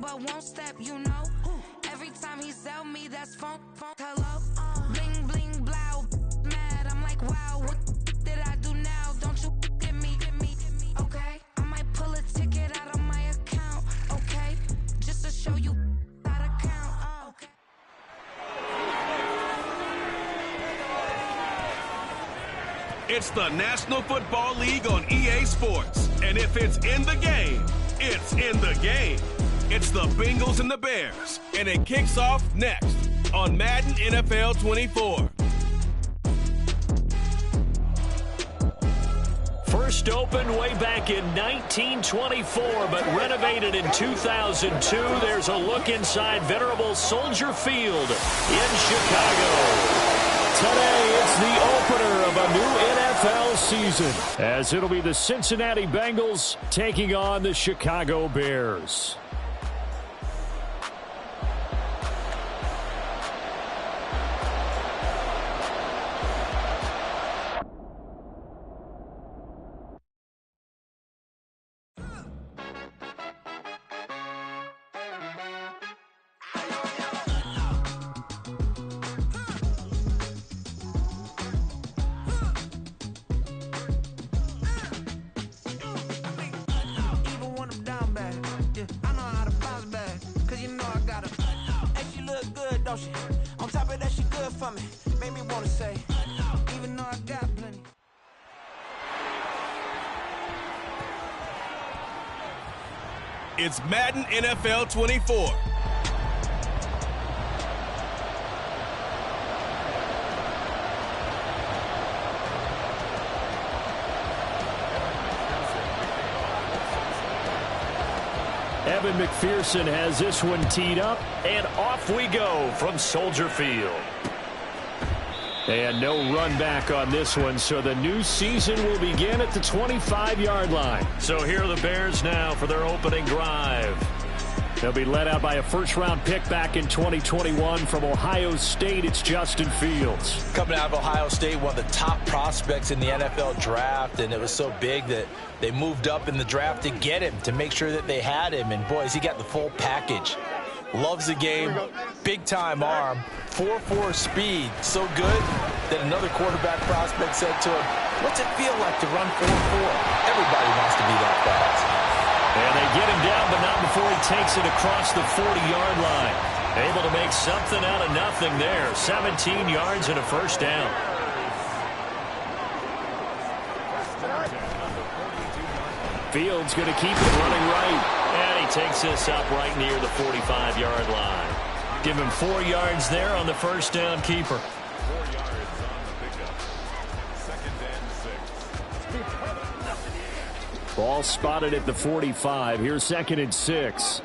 but won't step, you know. Every time he sell me, that's funk, hello. Bling, bling, blow, mad. I'm like, wow, what did I do now? Don't you get me, okay? I might pull a ticket out of my account, okay? Just to show you how to count, okay? It's the National Football League on EA Sports. And if it's in the game, it's in the game. It's the Bengals and the Bears. And it kicks off next on Madden NFL 24. First opened way back in 1924, but renovated in 2002. There's a look inside venerable Soldier Field in Chicago. Today, it's the opener of a new NFL season, as it'll be the Cincinnati Bengals taking on the Chicago Bears. On top of that, she good for me. Made me want to say, even though I got plenty. It's Madden NFL 24. Evan McPherson has this one teed up, and off we go from Soldier Field. And no run back on this one, so the new season will begin at the 25-yard line. So here are the Bears now for their opening drive. They'll be led out by a first-round pick back in 2021 from Ohio State. It's Justin Fields. Coming out of Ohio State, one of the top prospects in the NFL draft, and it was so big that they moved up in the draft to get him, to make sure that they had him. And, boys, he got the full package. Loves the game, big-time arm, 4.4 speed, so good that another quarterback prospect said to him, what's it feel like to run 4.4? Everybody wants to be that fast. And they get him down, but not before he takes it across the 40-yard line. Able to make something out of nothing there. 17 yards and a first down. Fields going to keep it running right. And he takes this up right near the 45-yard line. Give him 4 yards there on the first down keeper. 4 yards on the pickup. 2nd and 6. Ball spotted at the 45. Here's 2nd and 6.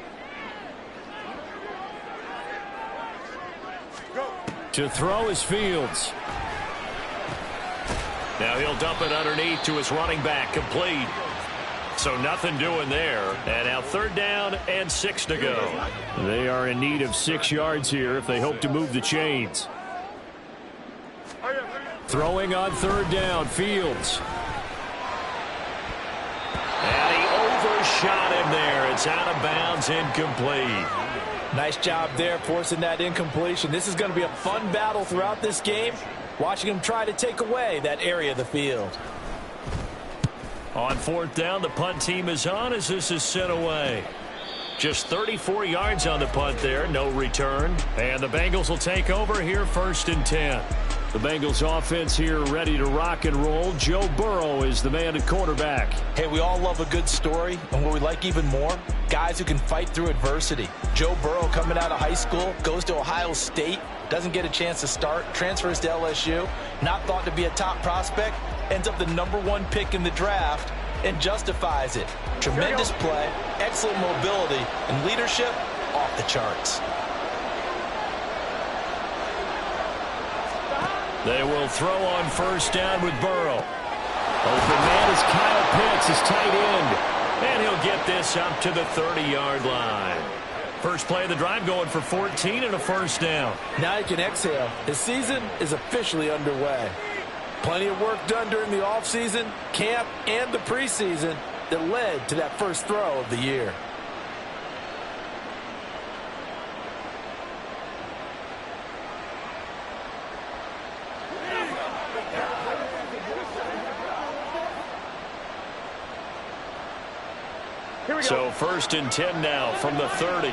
To throw is Fields. Now he'll dump it underneath to his running back. Complete. So nothing doing there. And now 3rd down and 6 to go. They are in need of 6 yards here if they hope to move the chains. Throwing on 3rd down, Fields. And he overshot him there. It's out of bounds, incomplete. Nice job there forcing that incompletion. This is going to be a fun battle throughout this game, watching him try to take away that area of the field. On 4th down, the punt team is on as this is sent away. Just 34 yards on the punt there, no return. And the Bengals will take over here 1st and 10. The Bengals offense here ready to rock and roll. Joe Burrow is the man at quarterback. Hey, we all love a good story, and what we like even more, guys who can fight through adversity. Joe Burrow coming out of high school, goes to Ohio State, doesn't get a chance to start, transfers to LSU, not thought to be a top prospect, ends up the #1 pick in the draft, and justifies it. Tremendous play, excellent mobility, and leadership off the charts. They will throw on 1st down with Burrow. Open man is Kyle Pitts, his tight end. And he'll get this up to the 30-yard line. First play of the drive going for 14 and a 1st down. Now he can exhale. His season is officially underway. Plenty of work done during the offseason, camp, and the preseason that led to that first throw of the year. So 1st and 10 now from the 30.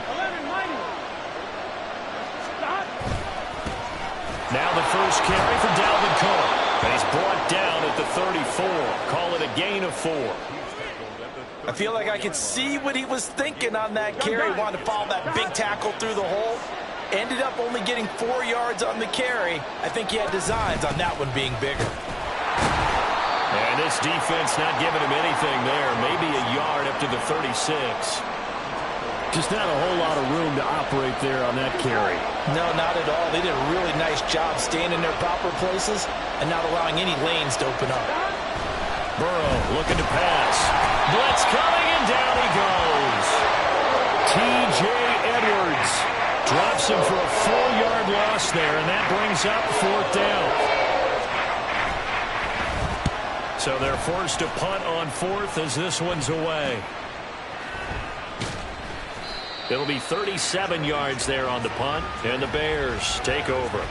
Now the first carry for Dalvin Cook. And he's brought down at the 34. Call it a gain of 4. I feel like I could see what he was thinking on that carry. Wanted to follow that big tackle through the hole. Ended up only getting 4 yards on the carry. I think he had designs on that one being bigger. And this defense not giving him anything there. Maybe a yard up to the 36. Just not a whole lot of room to operate there on that carry. No, not at all. They did a really nice job staying in their proper places and not allowing any lanes to open up. Burrow looking to pass. Blitz coming, and down he goes. T.J. Edwards drops him for a 4-yard loss there, and that brings up 4th down. So they're forced to punt on 4th as this one's away. It'll be 37 yards there on the punt, and the Bears take over.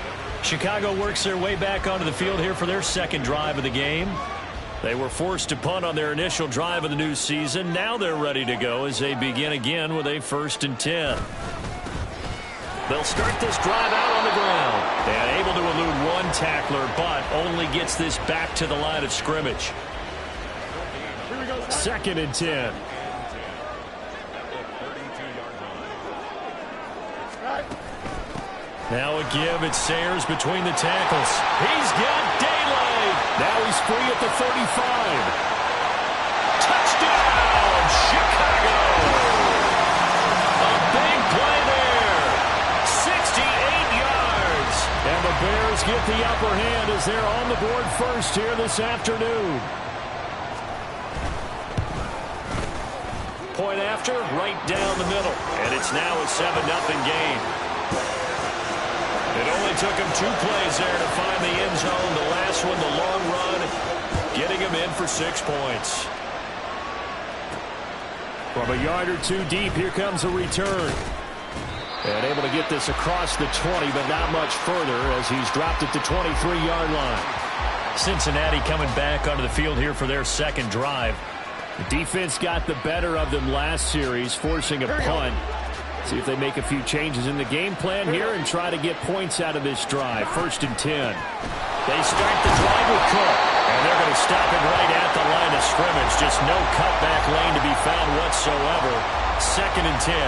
Chicago works their way back onto the field here for their second drive of the game. They were forced to punt on their initial drive of the new season. Now they're ready to go as they begin again with a 1st and 10. They'll start this drive out on the ground. And able to elude one tackler, but only gets this back to the line of scrimmage. 2nd and 10. Now a give. It's Sayers between the tackles. He's got daylight. Now he's free at the 35. Touchdown, Chicago. A big play there. 68 yards. And the Bears get the upper hand as they're on the board first here this afternoon. Point after, right down the middle. And it's now a 7-0 game. It only took him 2 plays there to find the end zone. The last one, the long run, getting him in for 6 points. From a yard or 2 deep, here comes a return. And able to get this across the 20, but not much further as he's dropped at the 23-yard line. Cincinnati coming back onto the field here for their second drive. The defense got the better of them last series, forcing a punt. See if they make a few changes in the game plan here and try to get points out of this drive. 1st and 10. They start the drive with Cook, and they're going to stop it right at the line of scrimmage. Just no cutback lane to be found whatsoever. 2nd and 10.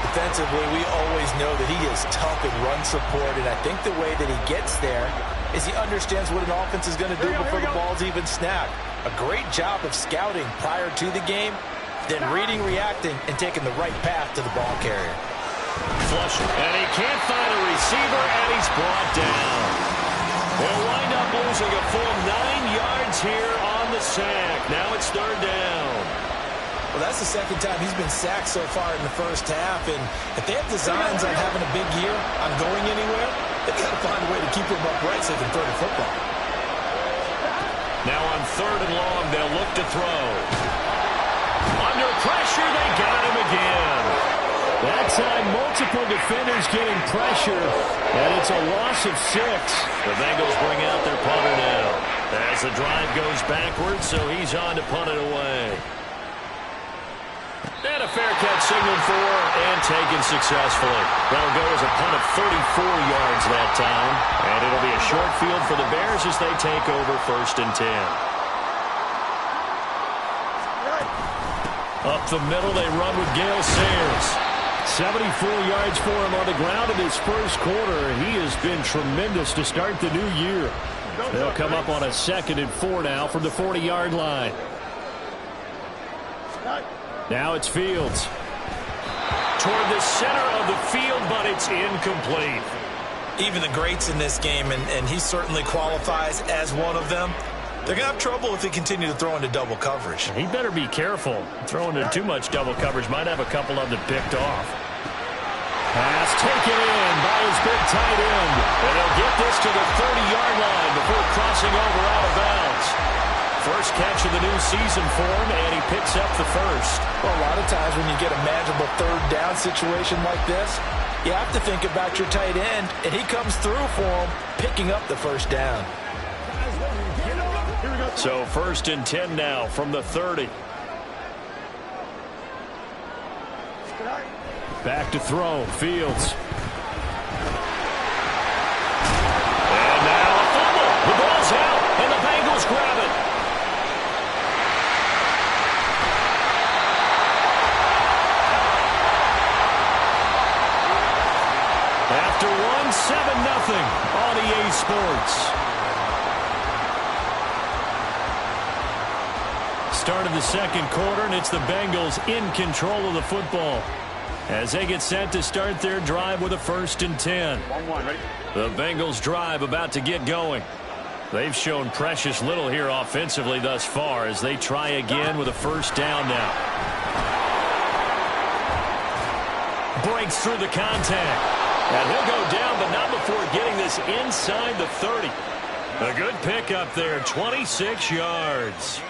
Defensively, we always know that he is tough in run support, and I think the way that he gets there is he understands what an offense is going to do before the ball's even snapped. A great job of scouting prior to the game, then reading, reacting, and taking the right path to the ball carrier. Flush, and he can't find a receiver, and he's brought down. They'll wind up losing a full 9 yards here on the sack. Now it's 3rd down. Well, that's the second time he's been sacked so far in the first half, and if they have designs on having a big year, on going anywhere, they've got to find a way to keep him upright so they can throw the football. Now on 3rd and long, they'll look to throw. Under pressure, they got him again. That time, multiple defenders getting pressure, and it's a loss of 6. The Bengals bring out their punter now as the drive goes backwards, so he's on to punt it away. And a fair catch signaled for and taken successfully. That'll go as a punt of 34 yards that time, and it'll be a short field for the Bears as they take over 1st and 10. Up the middle, they run with Gale Sayers. 74 yards for him on the ground in his first quarter. He has been tremendous to start the new year. They'll come up on a 2nd and 4 now from the 40-yard line. Now it's Fields. Toward the center of the field, but it's incomplete. Even the greats in this game, and he certainly qualifies as one of them, they're going to have trouble if they continue to throw into double coverage. He better be careful. Throwing into too much double coverage might have a couple of them picked off. Pass taken in by his big tight end. And he'll get this to the 30-yard line before crossing over out of bounds. First catch of the new season for him, and he picks up the first. Well, a lot of times when you get a manageable 3rd down situation like this, you have to think about your tight end, and he comes through for him, picking up the 1st down. So 1st and 10 now from the 30. Back to throw. Fields. And now a fumble. The ball's out, and the Bengals grab it. After one, 7-0 on EA Sports. Start of the second quarter, and it's the Bengals in control of the football as they get set to start their drive with a 1st and 10. The Bengals drive about to get going. They've shown precious little here offensively thus far as they try again with a 1st down now. Breaks through the contact. And he'll go down, but not before getting this inside the 30. A good pickup there, 26 yards.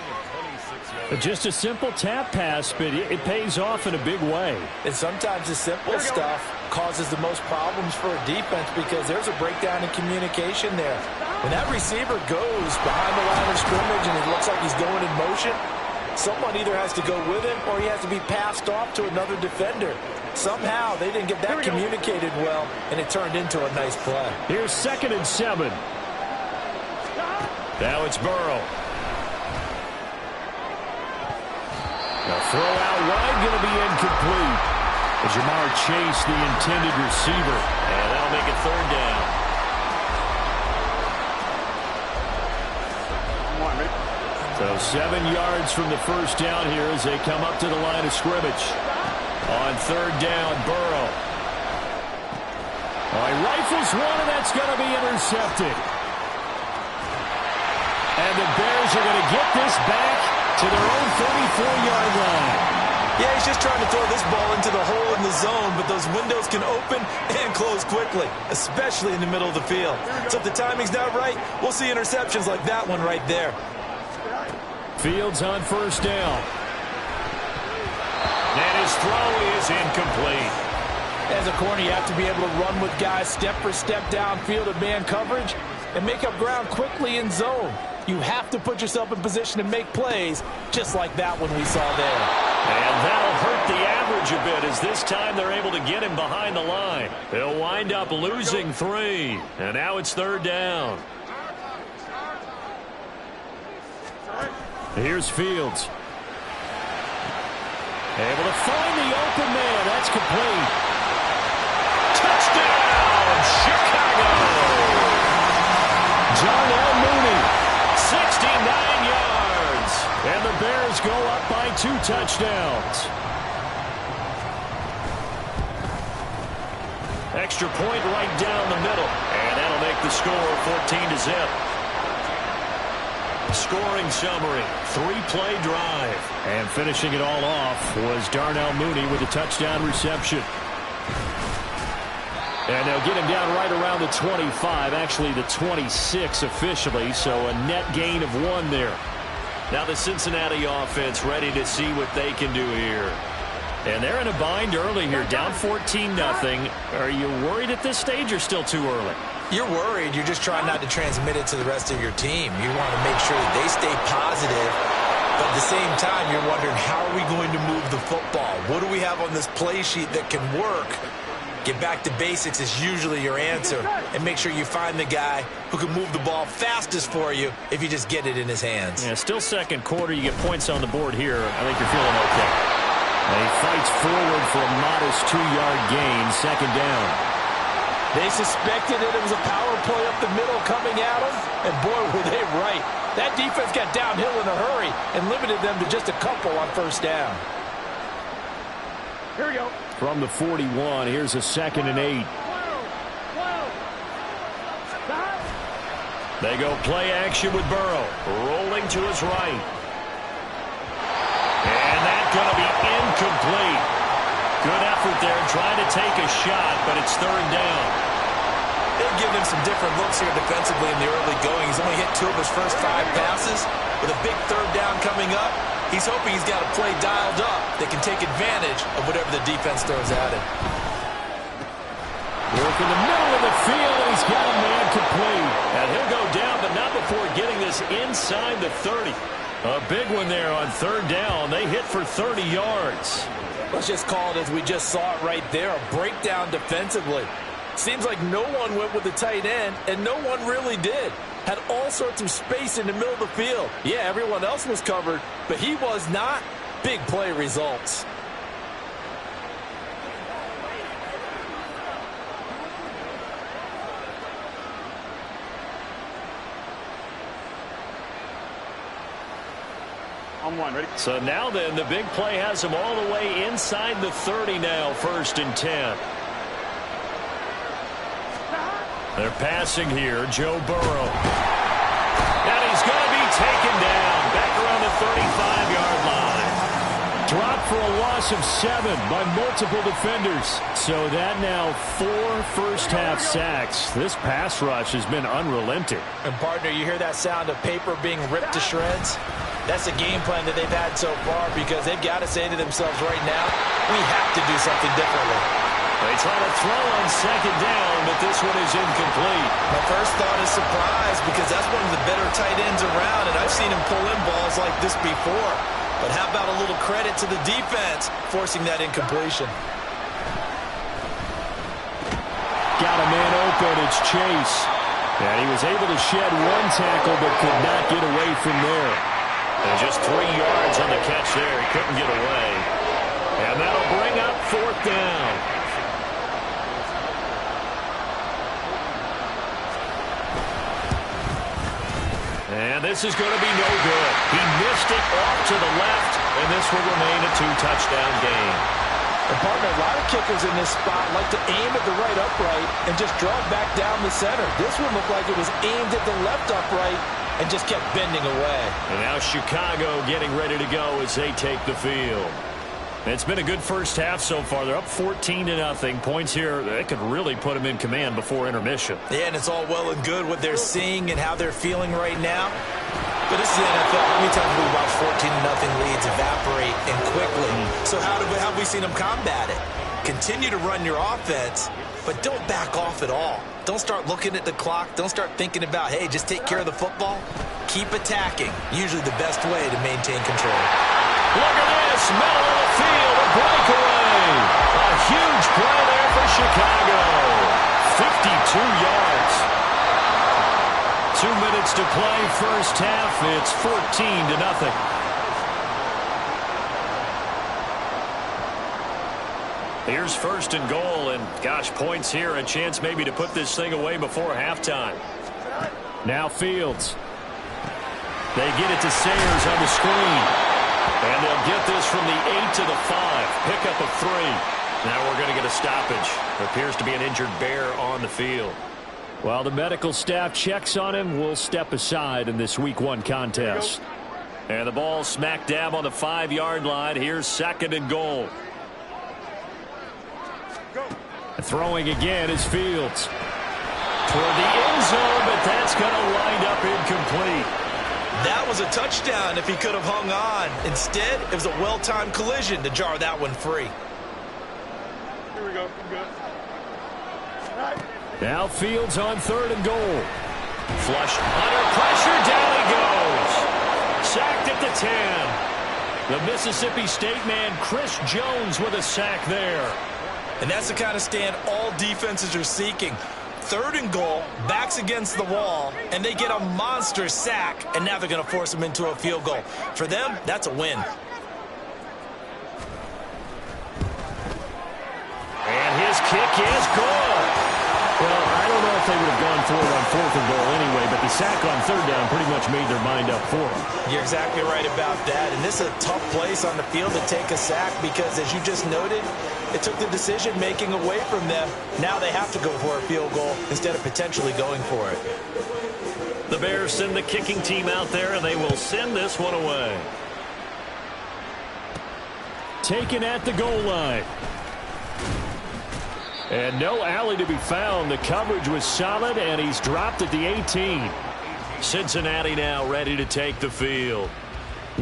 Just a simple tap pass, but it pays off in a big way. And sometimes the simple stuff causes the most problems for a defense because there's a breakdown in communication there. When that receiver goes behind the line of scrimmage and it looks like he's going in motion, someone either has to go with him or he has to be passed off to another defender. Somehow they didn't get that communicated well, and it turned into a nice play. Here's 2nd and 7. Now it's Burrow. The throw out wide going to be incomplete. Jamar Chase, the intended receiver, and that'll make it 3rd down. So 7 yards from the 1st down here as they come up to the line of scrimmage. On 3rd down, Burrow. He rifles one, and that's going to be intercepted. And the Bears are going to get this back to their own 34-yard line. Yeah, he's just trying to throw this ball into the hole in the zone, but those windows can open and close quickly, especially in the middle of the field. So if the timing's not right, we'll see interceptions like that one right there. Fields on 1st down. And his throw is incomplete. As a corner, you have to be able to run with guys step for step downfield in man coverage and make up ground quickly in zone. You have to put yourself in position to make plays, just like that one we saw there. And that'll hurt the average a bit, as this time they're able to get him behind the line. They'll wind up losing 3. And now it's 3rd down. Here's Fields. Able to find the open man. That's complete. Touchdown, Chicago! Darnell Mooney, 69 yards. And the Bears go up by 2 touchdowns. Extra point right down the middle. And that'll make the score 14-0. Scoring summary, 3-play drive. And finishing it all off was Darnell Mooney with a touchdown reception. And they'll get him down right around the 25, actually the 26 officially, so a net gain of 1 there. Now the Cincinnati offense ready to see what they can do here. And they're in a bind early here, down 14-0. Are you worried at this stage or still too early? You're worried. You're just trying not to transmit it to the rest of your team. You want to make sure that they stay positive, but at the same time, you're wondering, how are we going to move the football? What do we have on this play sheet that can work? Get back to basics is usually your answer, and make sure you find the guy who can move the ball fastest for you if you just get it in his hands. Yeah, still second quarter. You get points on the board here. I think you're feeling okay. And he fights forward for a modest 2-yard gain, 2nd down. They suspected that it was a power play up the middle coming at them, and boy, were they right. That defense got downhill in a hurry and limited them to just a couple on 1st down. Here we go. From the 41, here's a 2nd and 8. They go play action with Burrow, rolling to his right. And that's going to be incomplete. Good effort there, trying to take a shot, but it's 3rd down. They've given him some different looks here defensively in the early going. He's only hit 2 of his first 5 passes. With a big 3rd down coming up, he's hoping he's got a play dialed up that can take advantage of whatever the defense throws at him. Work in the middle of the field, and he's got a man complete. And he'll go down, but not before getting this inside the 30. A big one there on 3rd down. They hit for 30 yards. Let's just call it as we just saw it right there, a breakdown defensively. Seems like no one went with the tight end, and no one really did. Had all sorts of space in the middle of the field. Yeah, everyone else was covered, but he was not. Big play results. Ready? So now then, the big play has them all the way inside the 30 now, 1st and 10. They're passing here, Joe Burrow. And he's going to be taken down back around the 35-yard line. Dropped for a loss of 7 by multiple defenders. So that now 4 first-half sacks. This pass rush has been unrelenting. And, partner, you hear that sound of paper being ripped to shreds? That's the game plan that they've had so far because they've got to say to themselves right now, we have to do something differently. They try to throw on 2nd down, but this one is incomplete. My first thought is surprise because that's one of the better tight ends around, and I've seen him pull in balls like this before. But how about a little credit to the defense forcing that incompletion? Got a man open. It's Chase. And he was able to shed 1 tackle but could not get away from there. And just 3 yards on the catch there. He couldn't get away. And that'll bring up 4th down. And this is going to be no good. He missed it off to the left, and this will remain a 2-touchdown game. And, partner, a lot of kickers in this spot like to aim at the right upright and just draw it back down the center. This one looked like it was aimed at the left upright and just kept bending away. And now Chicago getting ready to go as they take the field. It's been a good first half so far. They're up 14-0. Points here, that could really put them in command before intermission. Yeah, and it's all well and good what they're seeing and how they're feeling right now. But this is the NFL. How many times have we watched 14-0 leads evaporate and quickly? So how have we seen them combat it? Continue to run your offense, but don't back off at all. Don't start looking at the clock. Don't start thinking about, hey, just take care of the football. Keep attacking. Usually the best way to maintain control. Look at this, middle of the field, a breakaway. A huge play there for Chicago. 52 yards. 2 minutes to play, first half. It's 14-0. Here's 1st and goal, and gosh, points here, a chance maybe to put this thing away before halftime. Now Fields. They get it to Sayers on the screen. And they'll get this from the 8 to the 5. Pickup of 3. Now we're going to get a stoppage. There appears to be an injured Bear on the field. While the medical staff checks on him, we'll step aside in this Week 1 contest. And the ball smack dab on the 5-yard line. Here's 2nd and goal. Throwing again is Fields. Toward the end zone, but that's going to wind up incomplete. That was a touchdown if he could have hung on. Instead, it was a well-timed collision to jar that one free. Here we go. Good. Now Fields on 3rd and goal. Flush under pressure. Down he goes. Sacked at the 10. The Mississippi State man, Chris Jones, with a sack there. And that's the kind of stand all defenses are seeking. 3rd and goal, backs against the wall, and they get a monster sack, and now they're going to force them into a field goal. For them, that's a win. And his kick is good. Well, I don't know if they would have gone for it on 4th and goal anyway, but the sack on 3rd down pretty much made their mind up for them. You're exactly right about that, and this is a tough place on the field to take a sack because, as you just noted, it took the decision-making away from them. Now they have to go for a field goal instead of potentially going for it. The Bears send the kicking team out there, and they will send this one away. Taken at the goal line. And no alley to be found. The coverage was solid, and he's dropped at the 18. Cincinnati now ready to take the field.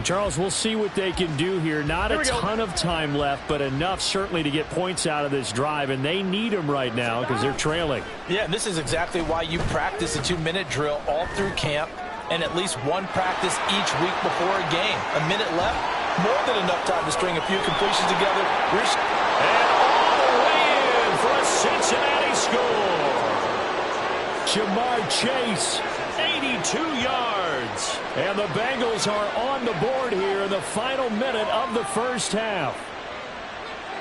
Charles, we'll see what they can do here. Not a ton of time left, but enough certainly to get points out of this drive, and they need them right now because they're trailing. Yeah, and this is exactly why you practice a 2-minute drill all through camp and at least one practice each week before a game. A minute left, More than enough time to string a few completions together. And all the way in for a Cincinnati score. Jamar Chase, 82 yards. And the Bengals are on the board here in the final minute of the first half.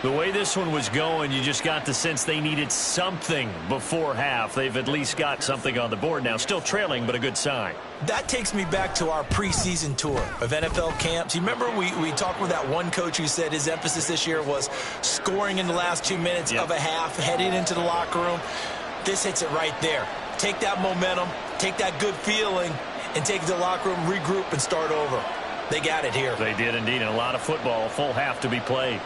The way this one was going, you just got the sense they needed something before half. They've at least got something on the board now. Still trailing, but a good sign. That takes me back to our preseason tour of NFL camps. You remember we talked with that one coach who said his emphasis this year was scoring in the last 2 minutes of a half, heading into the locker room. This hits it right there. Take that momentum, take that good feeling, and take it to the locker room, regroup, and start over. They got it here. They did indeed, and a lot of football, a full half to be played.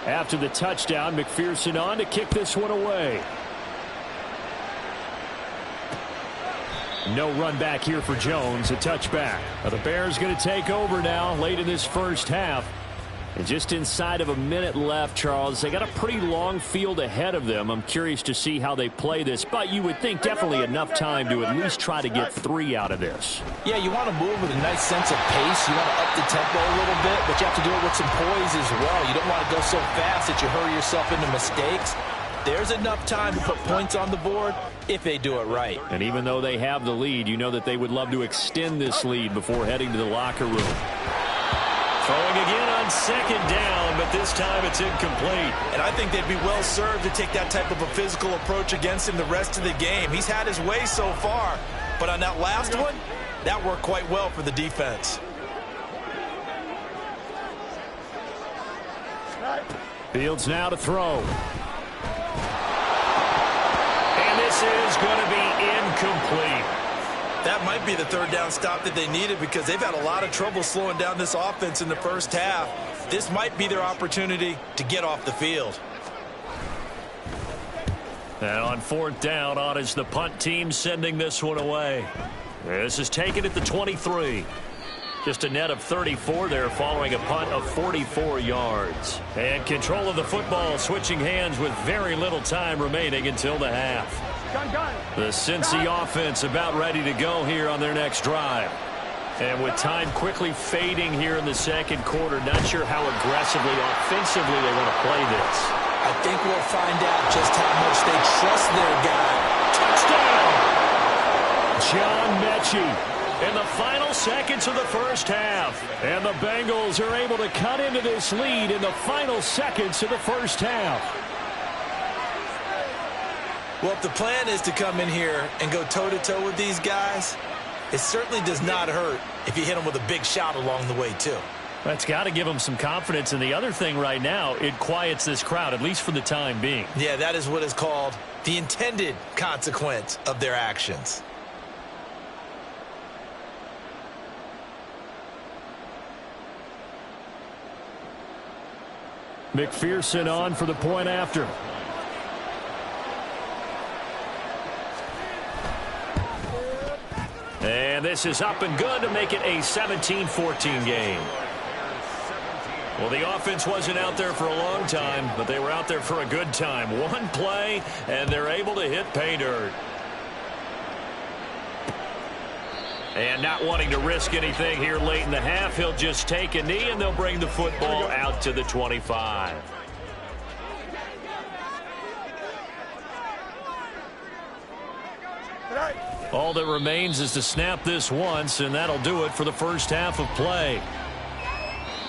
After the touchdown, McPherson on to kick this one away. No run back here for Jones, a touchback. The Bears going to take over now late in this first half. And just inside of a minute left, Charles, they got a pretty long field ahead of them. I'm curious to see how they play this, but you would think definitely enough time to at least try to get 3 out of this. Yeah, you want to move with a nice sense of pace. You want to up the tempo a little bit, but you have to do it with some poise as well. You don't want to go so fast that you hurry yourself into mistakes. There's enough time to put points on the board if they do it right. And even though they have the lead, you know that they would love to extend this lead before heading to the locker room. Throwing again on second down, but this time it's incomplete. And I think they'd be well served to take that type of a physical approach against him the rest of the game. He's had his way so far, but on that last one, that worked quite well for the defense. Fields now to throw. And this is going to be incomplete. That might be the third down stop that they needed because they've had a lot of trouble slowing down this offense in the first half. This might be their opportunity to get off the field. And on fourth down, on is the punt team sending this one away. This is taken at the 23. Just a net of 34 there following a punt of 44 yards. And control of the football switching hands with very little time remaining until the half. The Cincy offense about ready to go here on their next drive. And with time quickly fading here in the second quarter, not sure how aggressively, offensively they want to play this. I think we'll find out just how much they trust their guy. Touchdown! John Mechie in the final seconds of the first half. And the Bengals are able to cut into this lead in the final seconds of the first half. Well, if the plan is to come in here and go toe-to-toe with these guys, it certainly does not hurt if you hit them with a big shot along the way, too. That's got to give them some confidence. And the other thing right now, it quiets this crowd, at least for the time being. Yeah, that is what is called the intended consequence of their actions. McPherson on for the point after. And this is up and good to make it a 17-14 game. Well, the offense wasn't out there for a long time, but they were out there for a good time. One play, and they're able to hit pay dirt. And not wanting to risk anything here late in the half, he'll just take a knee, and they'll bring the football out to the 25. All that remains is to snap this once, and that'll do it for the first half of play.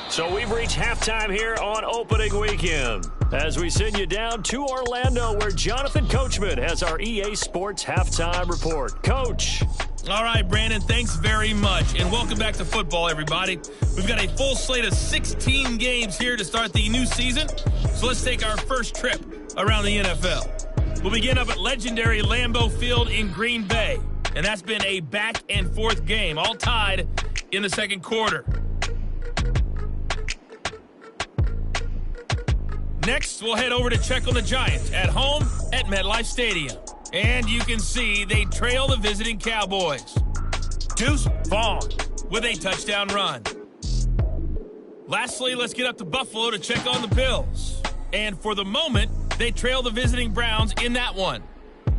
So we've reached halftime here on opening weekend as we send you down to Orlando where Jonathan Coachman has our EA Sports halftime report. Coach. All right, Brandon, thanks very much, and welcome back to football, everybody. We've got a full slate of 16 games here to start the new season, so let's take our first trip around the NFL. We'll begin up at legendary Lambeau Field in Green Bay, and that's been a back-and-forth game, all tied in the second quarter. Next, we'll head over to check on the Giants at home at MetLife Stadium. And you can see they trail the visiting Cowboys. Deuce Vaughn with a touchdown run. Lastly, let's get up to Buffalo to check on the Bills. And for the moment, they trail the visiting Browns in that one.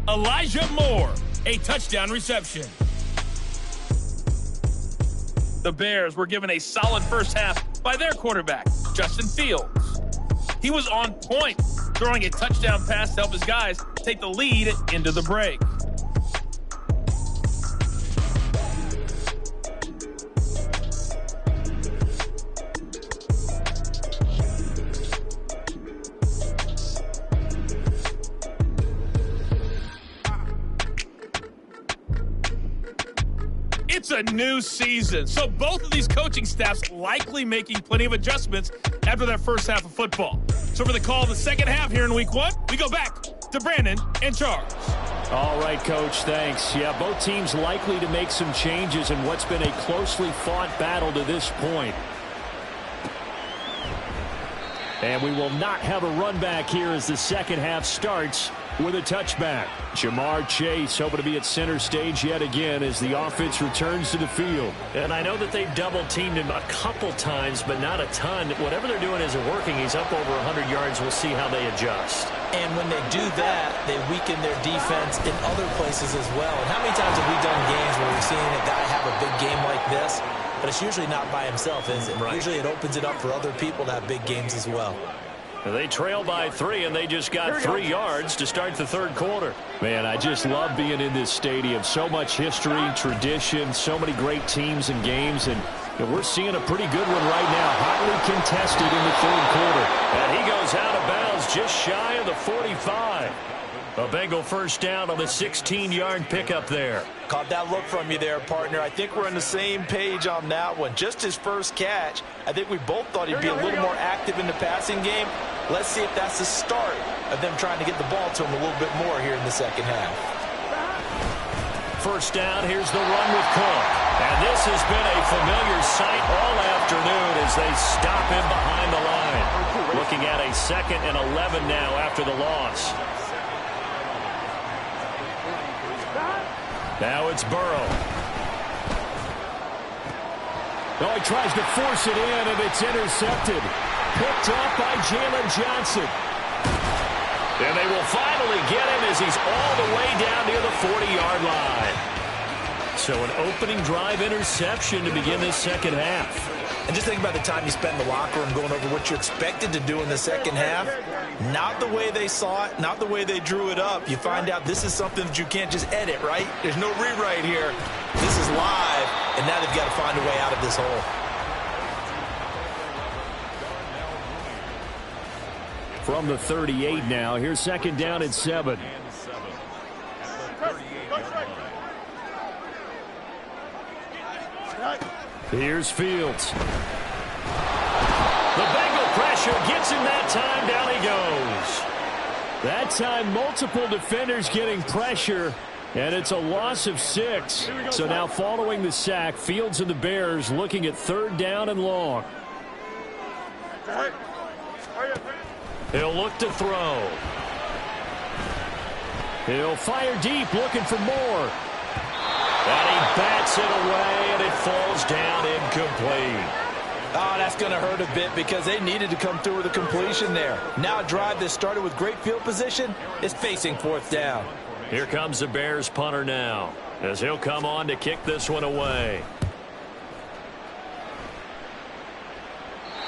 Elijah Moore, a touchdown reception. The Bears were given a solid first half by their quarterback, Justin Fields. He was on point, throwing a touchdown pass to help his guys take the lead into the break. It's a new season, so both of these coaching staffs likely making plenty of adjustments after their first half of football. So for the call of the second half here in Week 1, we go back to Brandon and Charles. All right, Coach, thanks. Yeah, both teams likely to make some changes in what's been a closely fought battle to this point. And we will not have a run back here as the second half starts with a touchback. Jamar Chase hoping to be at center stage yet again as the offense returns to the field. And I know that they've double-teamed him a couple times, but not a ton. Whatever they're doing isn't working. He's up over 100 yards. We'll see how they adjust. And when they do that, they weaken their defense in other places as well. And how many times have we done games where we've seen a guy have a big game like this, but it's usually not by himself, is it? Right. Usually it opens it up for other people to have big games as well. They trail by 3, and they just got 3 yards to start the third quarter. Man, I just love being in this stadium. So much history, tradition, so many great teams and games, and we're seeing a pretty good one right now. Hotly contested in the third quarter. And he goes out of bounds just shy of the 45. A Bengal first down on the 16-yard pickup there. Caught that look from you there, partner. I think we're on the same page on that one. Just his first catch. I think we both thought he'd be a little more active in the passing game. Let's see if that's the start of them trying to get the ball to him a little bit more here in the second half. First down, here's the run with Cook. And this has been a familiar sight all afternoon as they stop him behind the line. Looking at a 2nd and 11 now after the loss. Now it's Burrow. Oh, he tries to force it in, and it's intercepted. Picked up by Jalen Johnson. And they will finally get him as he's all the way down near the 40-yard line. So an opening drive interception to begin this second half. And just think about the time you spend in the locker room going over what you expected to do in the second half. Not the way they saw it, not the way they drew it up. You find out this is something that you can't just edit, right? There's no rewrite here. This is live, and now they've got to find a way out of this hole. From the 38 now, here's second down and 7. Here's Fields. The Bengal pressure gets him that time. Down he goes. That time, multiple defenders getting pressure, and it's a loss of 6. So now following the sack, Fields and the Bears looking at third down and long. He'll look to throw. He'll fire deep, looking for more. And he bats it away, and it falls down incomplete. Oh, that's going to hurt a bit because they needed to come through with a completion there. Now a drive that started with great field position is facing fourth down. Here comes the Bears punter now as he'll come on to kick this one away.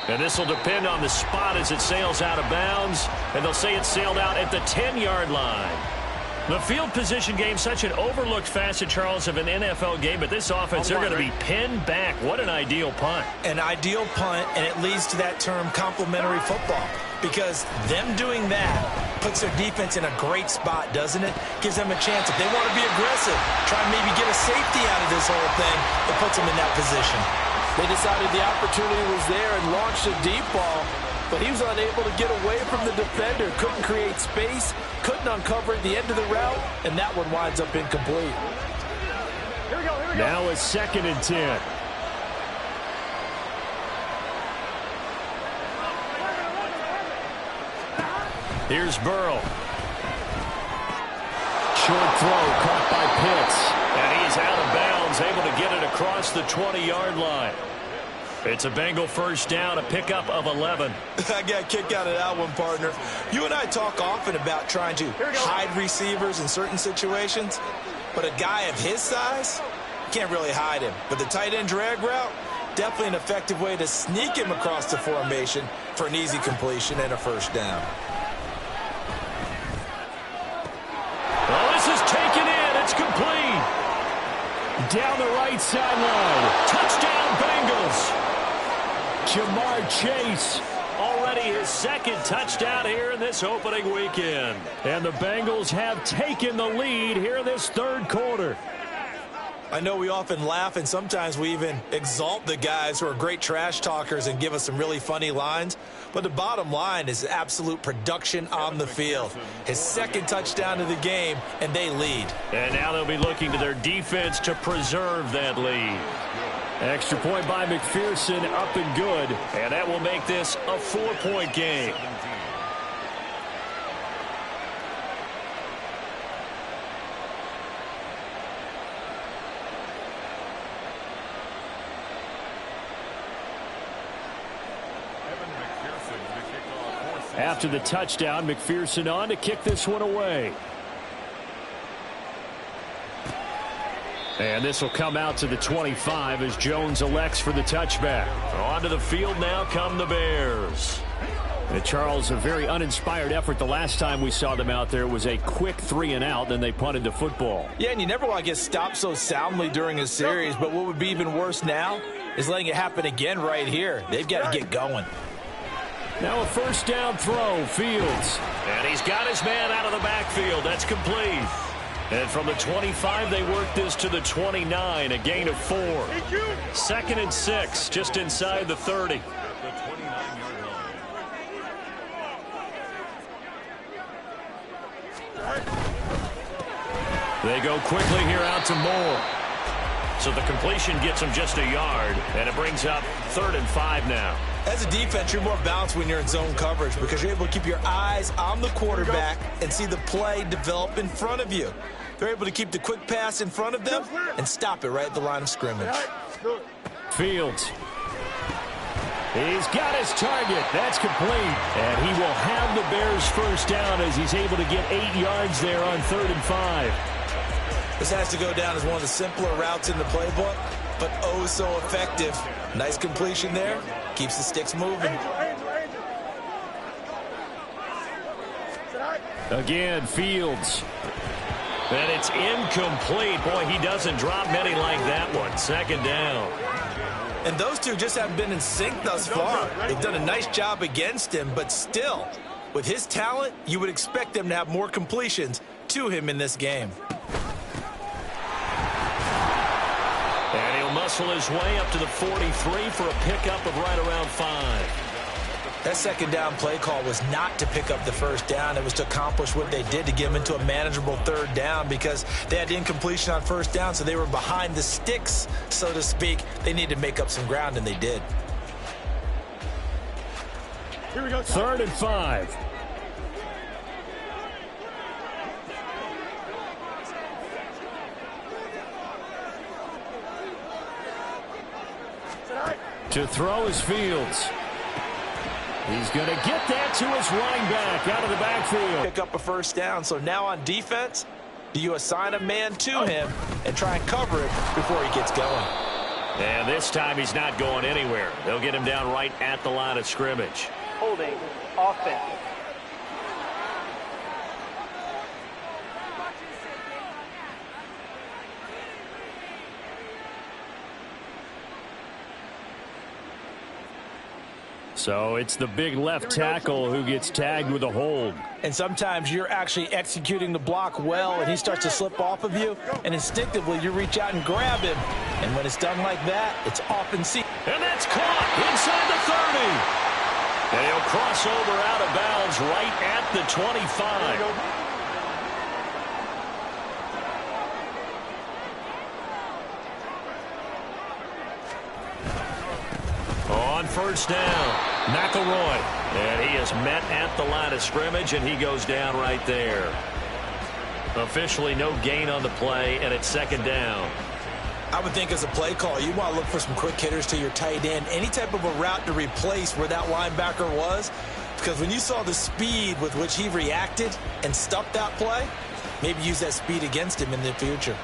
And this will depend on the spot as it sails out of bounds. And they'll say it sailed out at the 10-yard line. The field position game, such an overlooked facet, Charles, of an NFL game. But this offense, they're going to be pinned back. What an ideal punt. An ideal punt, and it leads to that term complementary football. Because them doing that puts their defense in a great spot, doesn't it? Gives them a chance. If they want to be aggressive, try and maybe get a safety out of this whole thing, it puts them in that position. They decided the opportunity was there and launched a deep ball, but he was unable to get away from the defender. Couldn't create space, couldn't uncover at the end of the route, and that one winds up incomplete. Here we go. Now it's 2nd and 10. Here's Burrow. Short throw caught by Pitts. And he's out of bounds, able to get it across the 20-yard line. It's a Bengal first down, a pickup of 11. I got a kick out of that one, partner. You and I talk often about trying to hide receivers in certain situations, but a guy of his size, you can't really hide him. But the tight end drag route, definitely an effective way to sneak him across the formation for an easy completion and a first down. Well, this is taken in. It's complete. Down the right sideline. Touchdown, Bengals. Jamar Chase. Already his second touchdown here in this opening weekend. And the Bengals have taken the lead here in this third quarter. I know we often laugh, and sometimes we even exalt the guys who are great trash talkers and give us some really funny lines. But the bottom line is absolute production on the field. His second touchdown of the game, and they lead. And now they'll be looking to their defense to preserve that lead. Extra point by McPherson, up and good. And that will make this a 4-point game. After the touchdown, McPherson on to kick this one away. And this will come out to the 25 as Jones elects for the touchback. Onto the field now come the Bears. And Charles, a very uninspired effort. The last time we saw them out there was a quick 3-and-out, then they punted the football. Yeah, and you never want to get stopped so soundly during a series, but what would be even worse now is letting it happen again right here. They've got to get going. Now a first down throw, Fields. And he's got his man out of the backfield. That's complete. And from the 25, they work this to the 29, a gain of 4. 2nd and 6, just inside the 30. They go quickly here out to Moore. So the completion gets him just a yard, and it brings up 3rd and 5 now. As a defense, you're more balanced when you're in zone coverage because you're able to keep your eyes on the quarterback and see the play develop in front of you. They're able to keep the quick pass in front of them and stop it right at the line of scrimmage. Fields. He's got his target. That's complete. And he will have the Bears first down as he's able to get 8 yards there on 3rd and 5. This has to go down as one of the simpler routes in the playbook, but oh so effective. Nice completion there. Keeps the sticks moving. Again, Fields. And it's incomplete. Boy, he doesn't drop many like that one. 2nd down. And those two just haven't been in sync thus far. They've done a nice job against him, but still, with his talent, you would expect them to have more completions to him in this game. And he'll muscle his way up to the 43 for a pickup of right around 5. That 2nd down play call was not to pick up the first down. It was to accomplish what they did to get them into a manageable 3rd down because they had incompletion on 1st down, so they were behind the sticks, so to speak. They needed to make up some ground, and they did. Here we go. 3rd and 5. To throw is Fields. He's going to get that to his running back out of the backfield. Pick up a first down. So now on defense, do you assign a man to him and try and cover him before he gets going? And this time he's not going anywhere. They'll get him down right at the line of scrimmage. Holding offense. So it's the big left tackle who gets tagged with a hold. And sometimes you're actually executing the block well, and he starts to slip off of you, and instinctively you reach out and grab him. And when it's done like that, it's often seen. And that's caught inside the 30. And he'll cross over out of bounds right at the 25. On 1st down, McElroy. And he is met at the line of scrimmage, and he goes down right there. Officially no gain on the play, and it's 2nd down. I would think as a play call, you want to look for some quick hitters to your tight end, any type of a route to replace where that linebacker was, because when you saw the speed with which he reacted and stuffed that play, maybe use that speed against him in the future.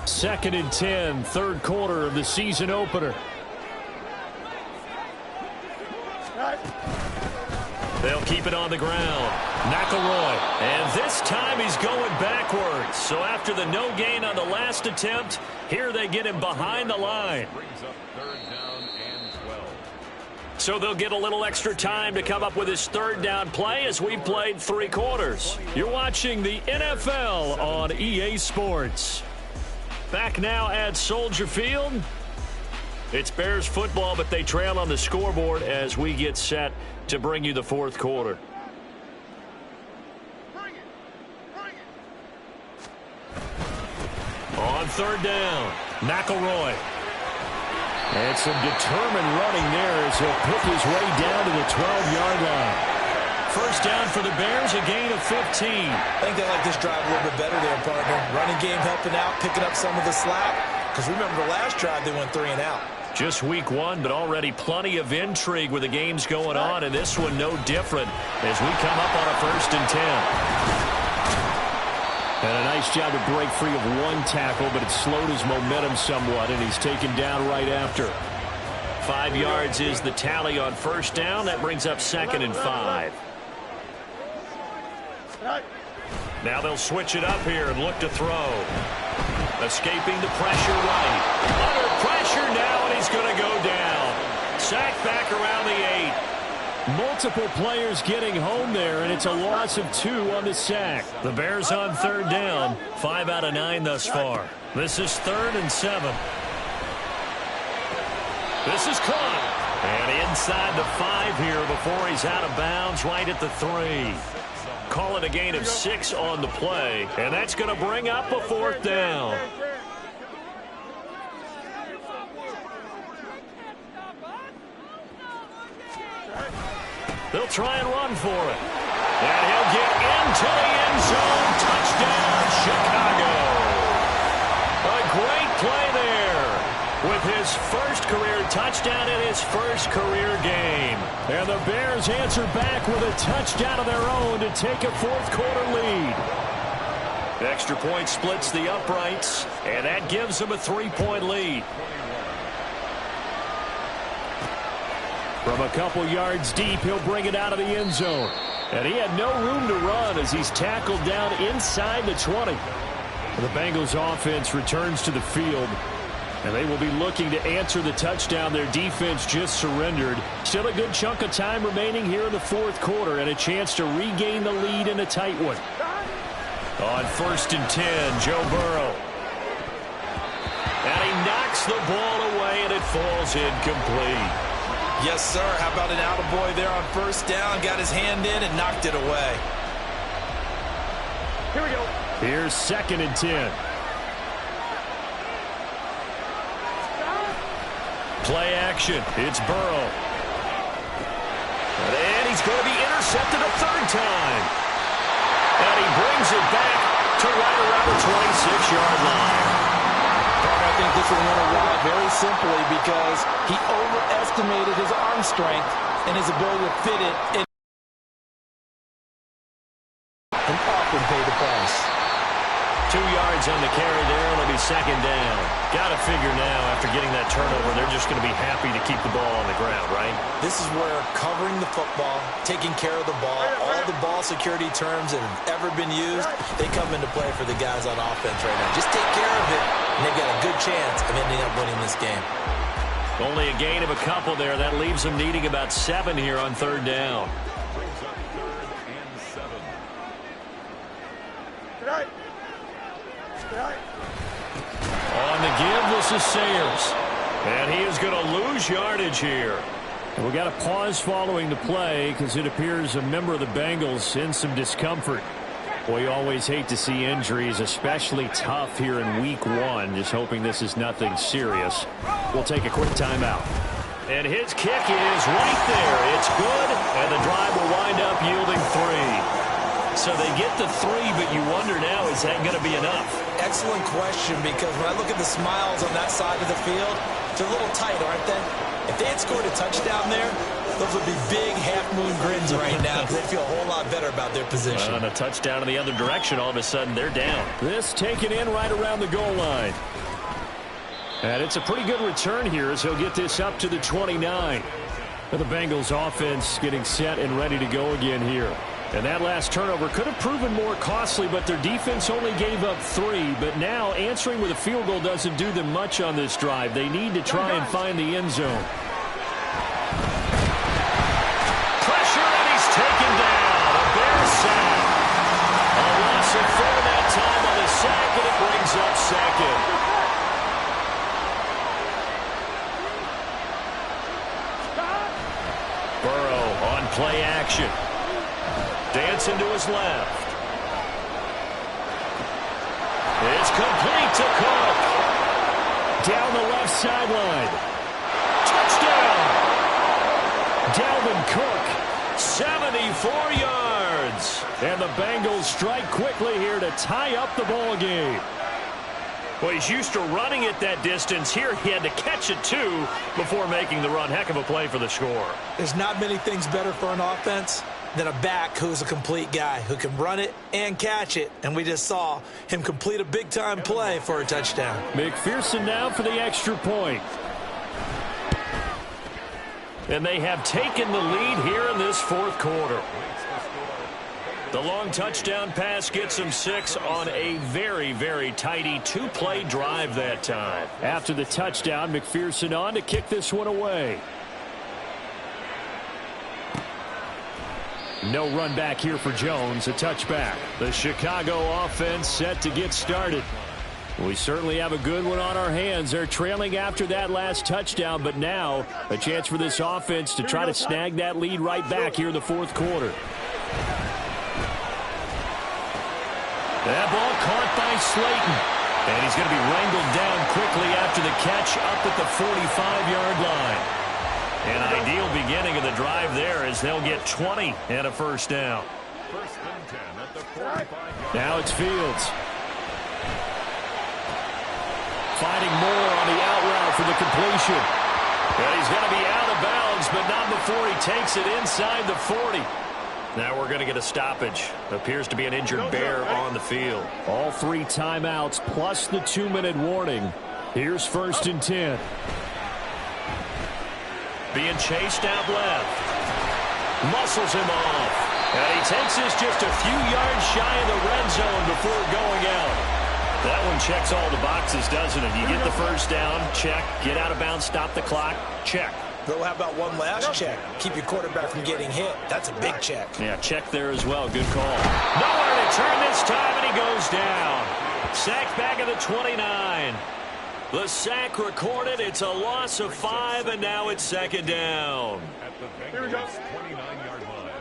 Second and 10, third quarter of the season opener. They'll keep it on the ground. McElroy. And this time he's going backwards. So after the no gain on the last attempt, here they get him behind the line. So they'll get a little extra time to come up with his third down play as we played 3 quarters. You're watching the NFL on EA Sports. Back now at Soldier Field. It's Bears football, but they trail on the scoreboard as we get set to bring you the fourth quarter. On third down, McElroy. And some determined running there as he'll pick his way down to the 12-yard line. First down for the Bears, a gain of 15. I think they like this drive a little bit better there, partner. Running game helping out, picking up some of the slack. Because remember the last drive, they went 3 and out. Just week 1, but already plenty of intrigue with the games going on, and this one no different as we come up on a first and 10. And a nice job to break free of one tackle, but it slowed his momentum somewhat, and he's taken down right after. 5 yards is the tally on first down. That brings up second and 5. Now they'll switch it up here and look to throw. Escaping the pressure right. Under pressure now, and he's going to go down. Sacked back around the 8. Multiple players getting home there, and it's a loss of 2 on the sack. The Bears on third down, 5 out of 9 thus far. This is 3rd and 7. This is caught. And inside the 5 here before he's out of bounds right at the 3. Call it a gain of 6 on the play, and that's going to bring up a fourth down. They'll try and run for it. And he'll get into the end zone. Touchdown, Chicago. A great play there with his first career touchdown in his first career game. And the Bears answer back with a touchdown of their own to take a fourth quarter lead. Extra point splits the uprights, and that gives them a 3-point lead. From a couple yards deep, he'll bring it out of the end zone. And he had no room to run as he's tackled down inside the 20. The Bengals offense returns to the field, and they will be looking to answer the touchdown their defense just surrendered. Still a good chunk of time remaining here in the fourth quarter and a chance to regain the lead in a tight one. On 1st and 10, Joe Burrow. And he knocks the ball away, and it falls incomplete. Yes, sir. How about an attaboy there on first down? Got his hand in and knocked it away. Here we go. Here's 2nd and 10. Play action. It's Burrow. And he's going to be intercepted a 3rd time. And he brings it back to right around the 26-yard line. I think this will win a lot very simply because he overestimated his arm strength and his ability to fit it in and often pay the price. 2 yards on the carry there. It'll be 2nd down. Got to figure now after getting that turnover, they're just going to be happy to keep the ball on the ground, right? This is where covering the football, taking care of the ball, all the ball security terms that have ever been used, they come into play for the guys on offense right now. Just take care of it, and they've got a good chance of ending up winning this game. Only a gain of a couple there. That leaves them needing about 7 here on 3rd down. On the give, this is Sayers. And he is going to lose yardage here. And we got a pause following the play because it appears a member of the Bengals in some discomfort. We always hate to see injuries, especially tough here in week 1. Just hoping this is nothing serious. We'll take a quick timeout. And his kick is right there. It's good, and the drive will wind up yielding 3. So they get the 3, but you wonder now, is that going to be enough? Excellent question, because when I look at the smiles on that side of the field, they're a little tight, aren't they? If they had scored a touchdown there, those would be big half-moon grins right now because they feel a whole lot better about their position. On a touchdown in the other direction, all of a sudden they're down. This taken in right around the goal line. And it's a pretty good return here as he'll get this up to the 29. The Bengals offense getting set and ready to go again here. And that last turnover could have proven more costly, but their defense only gave up 3. But now answering with a field goal doesn't do them much on this drive. They need to try and find the end zone. Pressure, and he's taken down. A Bear sack. A loss of 4 that time on the sack, and it brings up second. Burrow on play action. Dancing to his left. It's complete to Cook. Down the left sideline. Touchdown. Dalvin Cook, 74 yards. And the Bengals strike quickly here to tie up the ball game. Well, he's used to running it that distance. Here he had to catch it, too, before making the run. Heck of a play for the score. There's not many things better for an offense than a back who's a complete guy who can run it and catch it. And we just saw him complete a big-time play for a touchdown. McPherson now for the extra point. And they have taken the lead here in this 4th quarter. The long touchdown pass gets them 6 on a very, very tidy 2-play drive that time. After the touchdown, McPherson on to kick this one away. No run back here for Jones, a touchback. The Chicago offense set to get started. We certainly have a good one on our hands. They're trailing after that last touchdown, but now a chance for this offense to try to snag that lead right back here in the 4th quarter. That ball caught by Slayton. And he's going to be wrangled down quickly after the catch up at the 45-yard line. An ideal beginning of the drive there as they'll get 20 and a first down. Now it's Fields. Fighting more on the out route for the completion. And he's going to be out of bounds, but not before he takes it inside the 40. Now we're going to get a stoppage. Appears to be an injured Bear on the field. All 3 timeouts plus the 2-minute warning. Here's 1st and 10. Being chased out left. Muscles him off. And he takes this just a few yards shy of the red zone before going out. That one checks all the boxes, doesn't it? You get the first down, check. Get out of bounds, stop the clock, check. Though, how about one last check? Keep your quarterback from getting hit. That's a big check. Yeah, check there as well. Good call. Nowhere to turn this time, and he goes down. Sacked back at the 29. The sack recorded. It's a loss of 5, and now it's 2nd down. Here we go. 29-yard line.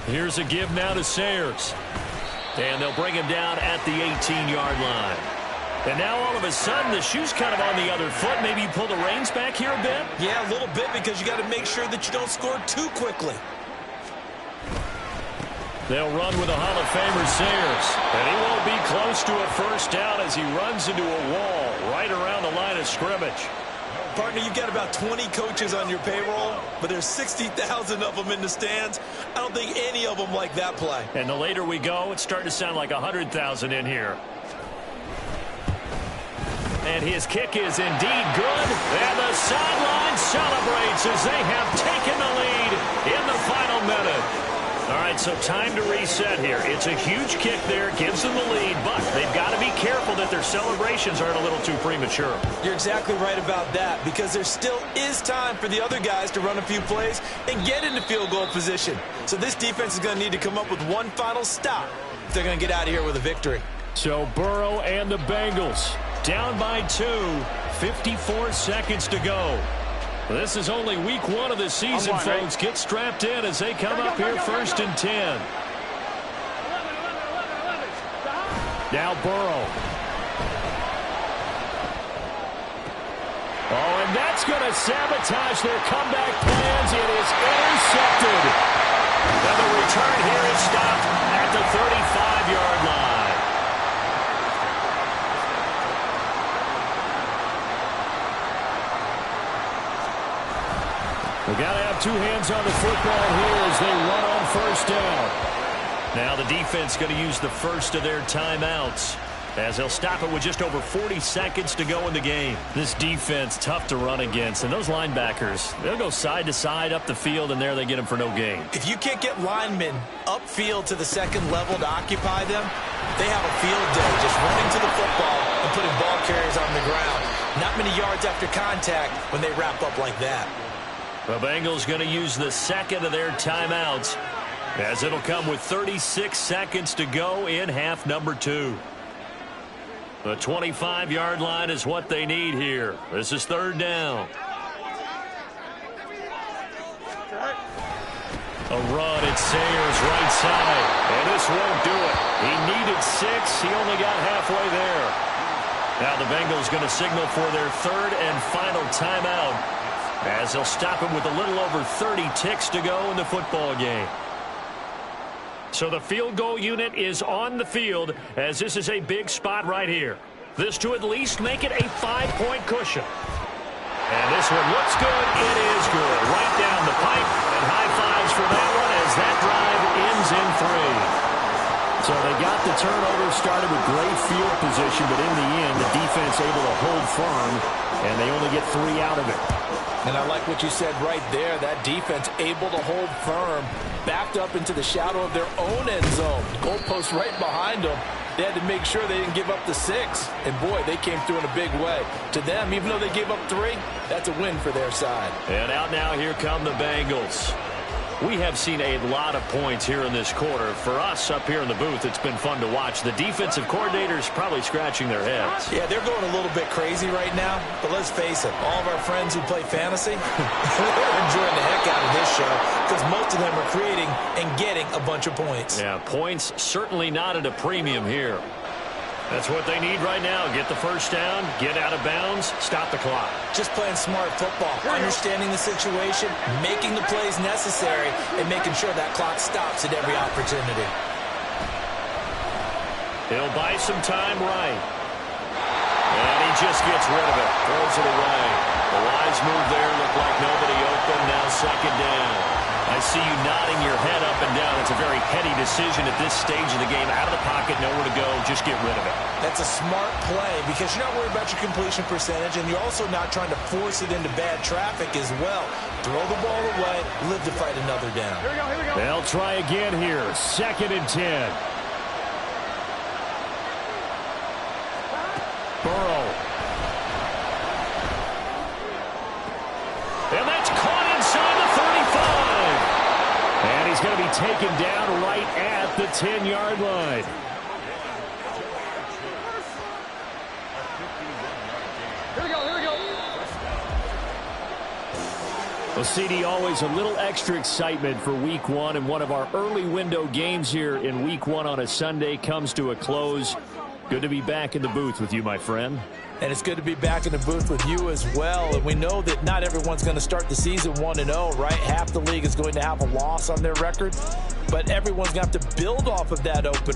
Here's a give now to Sayers. And they'll bring him down at the 18-yard line. And now all of a sudden the shoe's kind of on the other foot. Maybe you pull the reins back here a bit? Yeah, a little bit, because you got to make sure that you don't score too quickly. They'll run with a Hall of Famer, Sayers. And he won't be close to a first down as he runs into a wall right around the line of scrimmage. Partner, you've got about 20 coaches on your payroll, but there's 60,000 of them in the stands. I don't think any of them like that play. And the later we go, it's starting to sound like 100,000 in here. And his kick is indeed good. And the sideline celebrates as they have taken the lead in the final minute. All right, so time to reset here. It's a huge kick there, gives them the lead, but they've got to be careful that their celebrations aren't a little too premature. You're exactly right about that, because there still is time for the other guys to run a few plays and get into field goal position. So this defense is going to need to come up with one final stop if they're going to get out of here with a victory. So Burrow and the Bengals down by 2, 54 seconds to go. This is only week 1 of the season, folks. Get strapped in as they come up here first and 10. Now Burrow. Oh, and that's going to sabotage their comeback plans. It is intercepted. And the return here is stopped at the 35-yard line. We got to have 2 hands on the football here as they run on first down. Now the defense going to use the first of their timeouts as they'll stop it with just over 40 seconds to go in the game. This defense tough to run against, and those linebackers, they'll go side to side up the field, and there they get them for no gain. If you can't get linemen upfield to the second level to occupy them, they have a field day just running to the football and putting ball carriers on the ground. Not many yards after contact when they wrap up like that. The Bengals going to use the second of their timeouts as it'll come with 36 seconds to go in half number 2. The 25-yard line is what they need here. This is third down. A run at Sayers right side, and this won't do it. He needed 6. He only got halfway there. Now the Bengals going to signal for their third and final timeout as they'll stop him with a little over 30 ticks to go in the football game. So the field goal unit is on the field as this is a big spot right here. This to at least make it a 5-point cushion. And this one looks good. It is good. Right down the pipe, and high fives for that one as that drive ends in 3. So they got the turnover started with great field position, but in the end, the defense able to hold firm, and they only get 3 out of it. And I like what you said right there. That defense able to hold firm, backed up into the shadow of their own end zone. Goalpost right behind them. They had to make sure they didn't give up the 6. And, boy, they came through in a big way. To them, even though they gave up 3, that's a win for their side. And out now, here come the Bengals. We have seen a lot of points here in this quarter. For us up here in the booth, it's been fun to watch. The defensive coordinators probably scratching their heads. Yeah, they're going a little bit crazy right now. But let's face it, all of our friends who play fantasy, they're enjoying the heck out of this show because most of them are creating and getting a bunch of points. Yeah, points certainly not at a premium here. That's what they need right now. Get the first down, get out of bounds, stop the clock. Just playing smart football, understanding the situation, making the plays necessary, and making sure that clock stops at every opportunity. He'll buy some time right. And he just gets rid of it, throws it away. The wise move there, looked like nobody open, now second down. I see you nodding your head up and down. It's a very heady decision at this stage of the game. Out of the pocket, nowhere to go, just get rid of it. That's a smart play because you're not worried about your completion percentage, and you're also not trying to force it into bad traffic as well. Throw the ball away, live to fight another down. Here we go. They'll try again here, second and 10. Burrow. And that's caught inside the 35. And he's going to be taken down right at the 10-yard line. Here we go. Well, CD, always a little extra excitement for Week 1, and one of our early window games here in Week 1 on a Sunday comes to a close. Good to be back in the booth with you, my friend. And it's good to be back in the booth with you as well. And we know that not everyone's going to start the season 1-0, right? Half the league is going to have a loss on their record. But everyone's going to have to build off of that open.